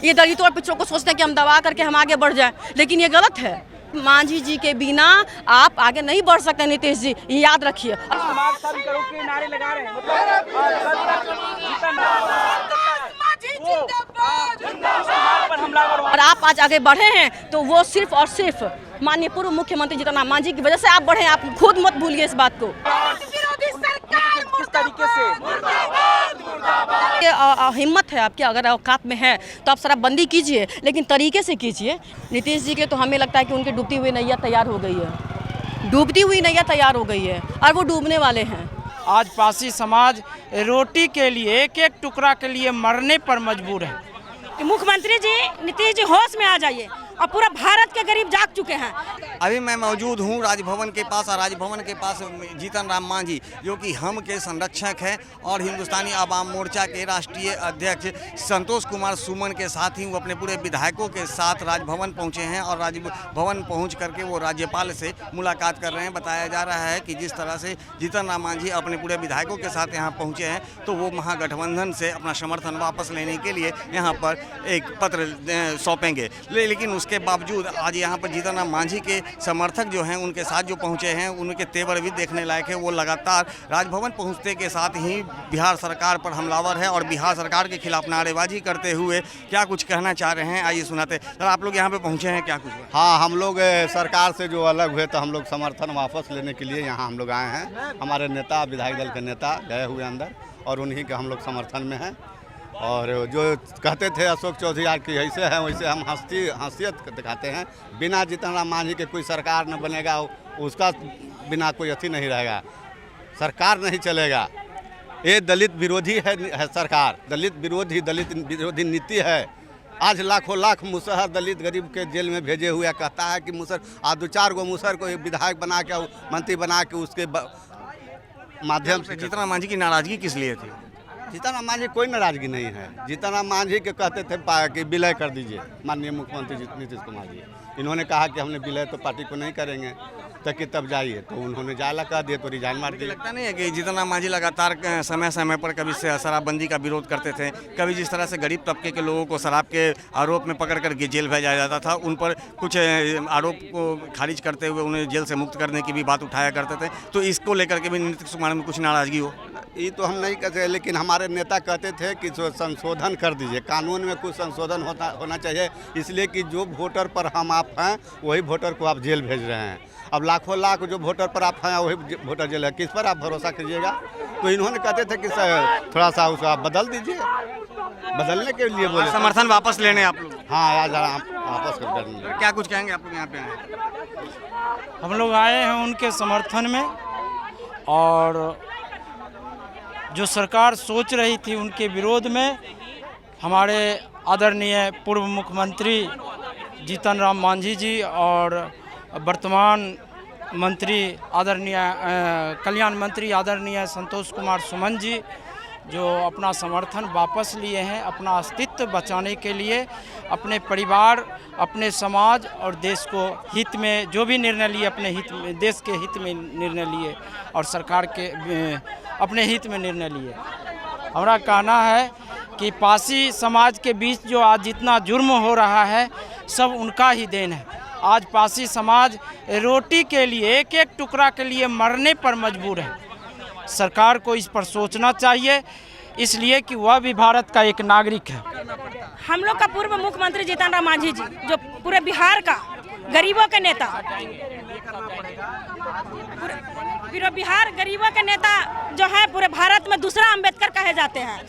ये दलितों और पिछड़ों को सोचते हैं कि हम दबा करके हम आगे बढ़ जाएं, लेकिन ये गलत है। मांझी जी के बिना आप आगे नहीं बढ़ सकते नीतीश जी, ये याद रखिए। समाज धर्म करो के नारे लगा रहे हैं, पर हमलावर और आप आज आगे बढ़े हैं तो वो सिर्फ और सिर्फ माननीय पूर्व मुख्यमंत्री जीतन राम मांझी की वजह से आप बढ़े। आप खुद मत भूलिए इस बात को। किस तरीके से हिम्मत है आपकी, अगर औकात में है तो आप शराबबंदी कीजिए, लेकिन तरीके से कीजिए। नीतीश जी के तो हमें लगता है कि उनकी डूबती हुई नैया तैयार हो गई है, डूबती हुई नैया तैयार हो गई है और वो डूबने वाले हैं। आज पासी समाज रोटी के लिए एक एक टुकड़ा के लिए मरने पर मजबूर है। मुख्यमंत्री जी नीतीश जी होश में आ जाइए, और पूरा भारत के गरीब जाग चुके हैं। अभी मैं मौजूद हूँ राजभवन के पास, और राजभवन के पास जीतन राम मांझी जो कि हम के संरक्षक हैं और हिंदुस्तानी आवाम मोर्चा के राष्ट्रीय अध्यक्ष संतोष कुमार सुमन के साथ ही वो अपने पूरे विधायकों के साथ राजभवन पहुँचे हैं और राजभवन पहुँच करके वो राज्यपाल से मुलाकात कर रहे हैं। बताया जा रहा है कि जिस तरह से जीतन राम मांझी अपने पूरे विधायकों के साथ यहाँ पहुँचे हैं तो वो महागठबंधन से अपना समर्थन वापस लेने के लिए यहाँ पर एक पत्र सौंपेंगे, लेकिन उसके बावजूद आज यहाँ पर जीतन राम मांझी के समर्थक जो हैं उनके साथ जो पहुँचे हैं उनके तेवर भी देखने लायक है। वो लगातार राजभवन पहुँचते के साथ ही बिहार सरकार पर हमलावर है और बिहार सरकार के खिलाफ नारेबाजी करते हुए क्या कुछ कहना चाह रहे हैं, आइए सुनाते। सर, आप लोग यहाँ पे पहुँचे हैं, क्या कुछ? हाँ, हम लोग सरकार से जो अलग हुए तो हम लोग समर्थन वापस लेने के लिए यहाँ हम लोग आए हैं। हमारे नेता, विधायक दल के नेता गए हुए अंदर और उन्हीं के हम लोग समर्थन में हैं। और जो कहते थे अशोक चौधरी की ऐसे हैं वैसे हम हंसियत दिखाते हैं। बिना जीतन राम मांझी के कोई सरकार न बनेगा, उसका बिना कोई अथी नहीं रहेगा, सरकार नहीं चलेगा। ये दलित विरोधी है सरकार, दलित विरोधी नीति है। आज लाखों लाख मुसहर दलित गरीब के जेल में भेजे हुए कहता है कि मुसहर आज 2-4 गो मुसहर को विधायक बना के मंत्री बना के उसके माध्यम से। जीतन राम मांझी की नाराजगी किस लिए थी? जीतन राम मांझी कोई नाराजगी नहीं है। जीतन राम मांझी के कहते थे कि विलय कर दीजिए माननीय मुख्यमंत्री नीतीश कुमार जी। इन्होंने कहा कि हमने विलय तो पार्टी को नहीं करेंगे ताकि तब जाइए, तो उन्होंने जाला कह दिए तो रिजाइन मार दिया। लगता नहीं है कि जीतन राम मांझी लगातार समय समय पर कभी शराबबंदी का विरोध करते थे, कभी जिस तरह से गरीब तबके के लोगों को शराब के आरोप में पकड़ कर जेल भेजा जाता था, उन पर कुछ आरोप को खारिज करते हुए उन्हें जेल से मुक्त करने की भी बात उठाया करते थे, तो इसको लेकर के भी नीतीश कुमार में कुछ नाराजगी हो? ये तो हम नहीं कहते, लेकिन हमारे नेता कहते थे कि जो संशोधन कर दीजिए, कानून में कुछ संशोधन होना चाहिए, इसलिए कि जो वोटर पर हम आप हैं वही वोटर को आप जेल भेज रहे हैं। अब लाखों लाख जो वोटर पर आप हैं वही वोटर जेल है, किस पर आप भरोसा कीजिएगा? तो इन्होंने कहते थे कि थोड़ा सा उसको आप बदल दीजिए, बदलने के लिए बोले समर्थन वापस लेने आप लोग। हाँ, आज वापस कर। क्या कुछ कहेंगे आप लोग यहाँ पे आए? हम लोग आए हैं उनके समर्थन में, और जो सरकार सोच रही थी उनके विरोध में हमारे आदरणीय पूर्व मुख्यमंत्री जीतन राम मांझी जी और वर्तमान मंत्री आदरणीय कल्याण मंत्री आदरणीय संतोष कुमार सुमन जी जो अपना समर्थन वापस लिए हैं, अपना अस्तित्व बचाने के लिए, अपने परिवार, अपने समाज और देश को हित में जो भी निर्णय लिए, अपने हित में, देश के हित में निर्णय लिए और सरकार के अपने हित में निर्णय लिए। हमारा कहना है कि पासी समाज के बीच जो आज जितना जुर्म हो रहा है सब उनका ही देन है। आज पासी समाज रोटी के लिए एक एक टुकड़ा के लिए मरने पर मजबूर है। सरकार को इस पर सोचना चाहिए, इसलिए कि वह भी भारत का एक नागरिक है। हम लोग का पूर्व मुख्यमंत्री जीतन राम मांझी जी जो पूरे बिहार का गरीबों के नेता, पूरे बिहार गरीबों के नेता जो है पूरे भारत में दूसरा अंबेडकर कहे जाते हैं।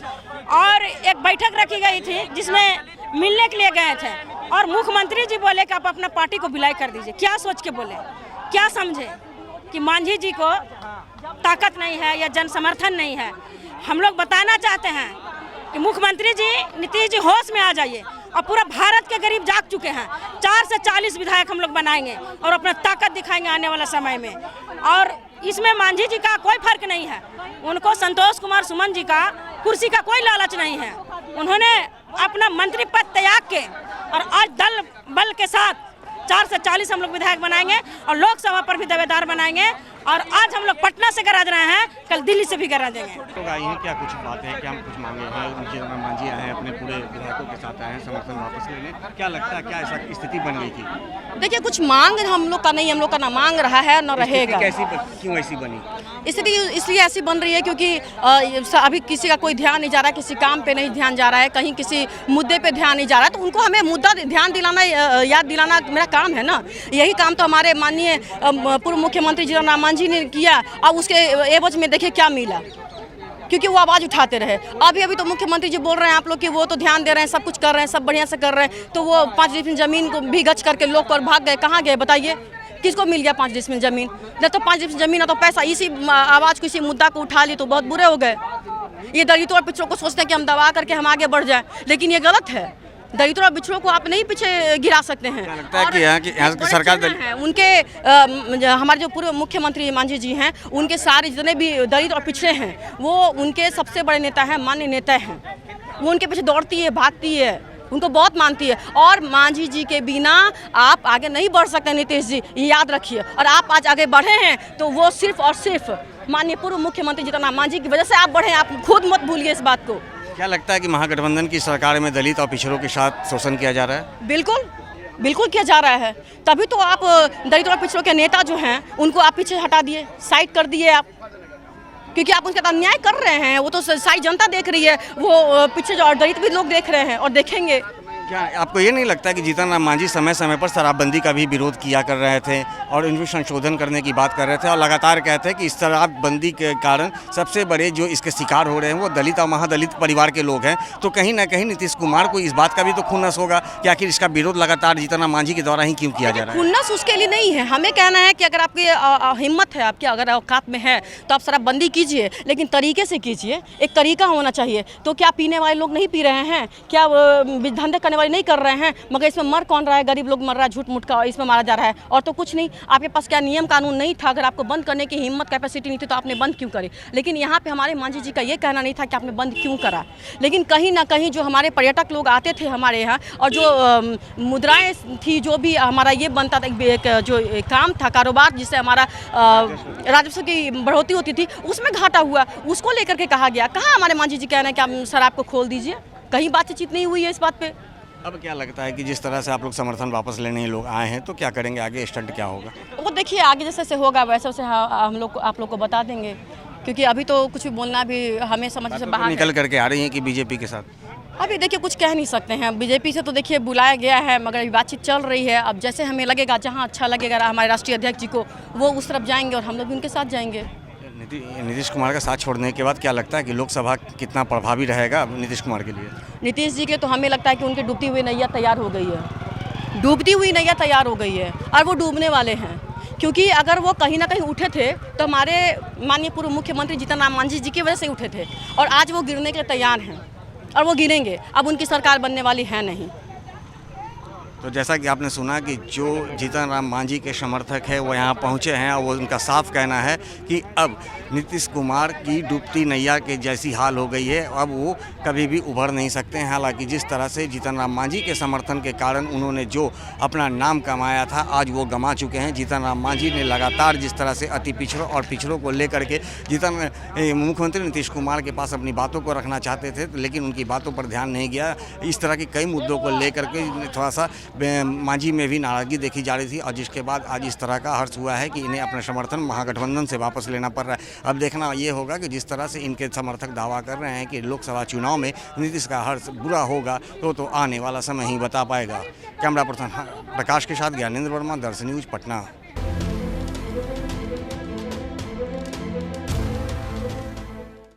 और एक बैठक रखी गई थी जिसमें मिलने के लिए गए थे और मुख्यमंत्री जी बोले कि आप अपना पार्टी को विलय कर दीजिए। क्या सोच के बोले, क्या समझे कि मांझी जी को ताकत नहीं है या जन समर्थन नहीं है? हम लोग बताना चाहते हैं कि मुख्यमंत्री जी नीतीश जी होश में आ जाइए, और पूरा भारत के गरीब जाग चुके हैं। 4 से 40 विधायक हम लोग बनाएंगे और अपना ताकत दिखाएंगे आने वाला समय में। और इसमें मांझी जी का कोई फर्क नहीं है, उनको संतोष कुमार सुमन जी का कुर्सी का कोई लालच नहीं है। उन्होंने अपना मंत्री पद त्याग के और आज दल बल के साथ 4 से 40 हम लोग विधायक बनाएंगे और लोकसभा पर भी दावेदार बनाएंगे और आज हम लोग पटना से गरज रहे हैं, कल दिल्ली से भी गरजेंगे। लोग आए हैं, क्या कुछ बातें हैं, क्या कुछ मांगे हैं? जीतन राम मांझी आए हैं, अपने पूरे विधायकों के साथ आए हैं समर्थन वापस लेने। क्या लगता है, क्या ऐसा स्थिति बन गई थी? देखिए, कुछ मांग हम लोग का नहीं, हम लोग का ना मांग रहा है न रहेगा। क्यों ऐसी बनी? स्थिति इसलिए ऐसी बन रही है क्योंकि अभी किसी का कोई ध्यान नहीं जा रहा है, किसी काम पे नहीं ध्यान जा रहा है, कहीं किसी मुद्दे पे ध्यान नहीं जा रहा है। तो उनको हमें मुद्दा ध्यान दिलाना, याद दिलाना मेरा काम है ना। यही काम तो हमारे माननीय पूर्व मुख्यमंत्री जीतन राम मांझी ने किया। अब उसके एवज में देखिए क्या मिला, क्योंकि वो आवाज़ उठाते रहे। अभी तो मुख्यमंत्री जी बोल रहे हैं आप लोग कि वो तो ध्यान दे रहे हैं, सब कुछ कर रहे हैं, सब बढ़िया से कर रहे हैं। तो वो 5 डिसमिल जमीन को भी गच करके लोग पर भाग गए। कहाँ गए बताइए? किसको मिल गया 5 डिसमिल जमीन? न तो 5 डिसमिल जमीन, न तो पैसा। इसी आवाज़ को, इसी मुद्दा को उठा ली तो बहुत बुरे हो गए। ये दलितों और पिछड़ों को सोचते हैं कि हम दबा करके हम आगे बढ़ जाएं, लेकिन ये गलत है। दलितों और पिछड़ों को आप नहीं पीछे गिरा सकते हैं। लगता है कि यहाँ की सरकार है उनके हमारे जो पूर्व मुख्यमंत्री मांझी जी हैं, उनके सारे जितने भी दलित और पिछड़े हैं वो उनके सबसे बड़े नेता हैं, माननीय नेता हैं। वो उनके पीछे दौड़ती है, भागती है, उनको बहुत मानती है। और मांझी जी के बिना आप आगे नहीं बढ़ सकते नीतीश जी, ये याद रखिए। और आप आज आगे बढ़े हैं तो वो सिर्फ और सिर्फ माननीय पूर्व मुख्यमंत्री जीतन राम मांझी की वजह से आप बढ़े। आप खुद मत भूलिए इस बात को। क्या लगता है कि महागठबंधन की सरकार में दलित और पिछड़ों के साथ शोषण किया जा रहा है? बिल्कुल किया जा रहा है। तभी तो आप दलित और पिछड़ों के नेता जो हैं उनको आप पीछे हटा दिए, साइड कर दिए आप, क्योंकि आप उनके साथ अन्याय कर रहे हैं। वो तो सारी जनता देख रही है, वो पीछे जो दलित भी लोग देख रहे हैं और देखेंगे। क्या आपको ये नहीं लगता कि जीतन राम मांझी समय समय पर शराबबंदी का भी विरोध किया कर रहे थे और इनमें संशोधन करने की बात कर रहे थे और लगातार कहते हैं कि इस शराबबंदी के कारण सबसे बड़े जो इसके शिकार हो रहे हैं वो दलित और महादलित परिवार के लोग हैं? तो कहीं ना कहीं नीतीश कुमार को इस बात का भी तो खुन्नस होगा कि आखिर इसका विरोध लगातार जीतन राम मांझी के द्वारा ही क्यों किया जा रहा है? खुन्नस उसके लिए नहीं है। हमें कहना है कि अगर आपकी हिम्मत है, आपकी अगर औकात में है तो आप शराबबंदी कीजिए, लेकिन तरीके से कीजिए। एक तरीका होना चाहिए। तो क्या पीने वाले लोग नहीं पी रहे हैं? क्या धंधे करने वाले नहीं कर रहे हैं? मगर इसमें मर कौन रहा है? गरीब लोग मर रहा है, झूठ मूठ का इसमें मारा जा रहा है, और तो कुछ नहीं। आपके पास क्या नियम कानून नहीं था? अगर आपको बंद करने की हिम्मत, कैपेसिटी नहीं थी तो आपने बंद क्यों करी? लेकिन यहाँ पे हमारे मांझी जी का ये कहना नहीं था कि आपने बंद क्यों करा। लेकिन कहीं ना कहीं जो हमारे पर्यटक लोग आते थे हमारे यहाँ, और जो मुद्राएं थी, जो भी हमारा ये बनता था, एक जो काम था, कारोबार जिससे हमारा राजस्व की बढ़ोतरी होती थी, उसमें घाटा हुआ। उसको लेकर के कहा गया। कहाँ हमारे मांझी जी कह रहे हैं कि आप शराब को खोल दीजिए? कहीं बातचीत नहीं हुई है इस बात पे। अब क्या लगता है कि जिस तरह से आप लोग समर्थन वापस लेने लोग आए हैं तो क्या करेंगे आगे? स्टंट क्या होगा? वो देखिए आगे जैसे होगा वैसे वैसे हम लोग आप लोग को बता देंगे, क्योंकि अभी तो कुछ भी बोलना भी हमें समझ से बाहर निकल करके आ रही हैं कि बीजेपी के साथ। अभी देखिए कुछ कह नहीं सकते हैं। बीजेपी से तो देखिए बुलाया गया है, मगर अभी बातचीत चल रही है। अब जैसे हमें लगेगा, जहाँ अच्छा लगेगा हमारे राष्ट्रीय अध्यक्ष जी को, वो उस तरफ जाएंगे और हम लोग भी उनके साथ जाएंगे। नीतीश कुमार का साथ छोड़ने के बाद क्या लगता है कि लोकसभा कितना प्रभावी रहेगा नीतीश कुमार के लिए? नीतीश जी के तो हमें लगता है कि उनकी डूबती हुई नैया तैयार हो गई है। डूबती हुई नैया तैयार हो गई है और वो डूबने वाले हैं। क्योंकि अगर वो कहीं ना कहीं उठे थे तो हमारे माननीय पूर्व मुख्यमंत्री जीतन राम मांझी जी की वजह से उठे थे, और आज वो गिरने के लिए तैयार हैं और वो गिरेंगे। अब उनकी सरकार बनने वाली है नहीं। तो जैसा कि आपने सुना कि जो जीतन राम मांझी के समर्थक हैं वो यहाँ पहुँचे हैं और वो उनका साफ कहना है कि अब नीतीश कुमार की डूबती नैया के जैसी हाल हो गई है, अब वो कभी भी उभर नहीं सकते हैं। हालांकि जिस तरह से जीतन राम मांझी के समर्थन के कारण उन्होंने जो अपना नाम कमाया था आज वो गंवा चुके हैं। जीतन राम मांझी ने लगातार जिस तरह से अति पिछड़ों और पिछड़ों को लेकर के मुख्यमंत्री नीतीश कुमार के पास अपनी बातों को रखना चाहते थे, लेकिन उनकी बातों पर ध्यान नहीं गया। इस तरह के कई मुद्दों को लेकर के थोड़ा सा मांझी में भी नाराज़गी देखी जा रही थी, और जिसके बाद आज इस तरह का हर्ष हुआ है कि इन्हें अपना समर्थन महागठबंधन से वापस लेना पड़ रहा है। अब देखना ये होगा कि जिस तरह से इनके समर्थक दावा कर रहे हैं कि लोकसभा चुनाव में नीतीश का हर्ष बुरा होगा तो आने वाला समय ही बता पाएगा। कैमरा पर्सन प्रकाश के साथ ज्ञानेंद्र वर्मा, दर्शन न्यूज, पटना।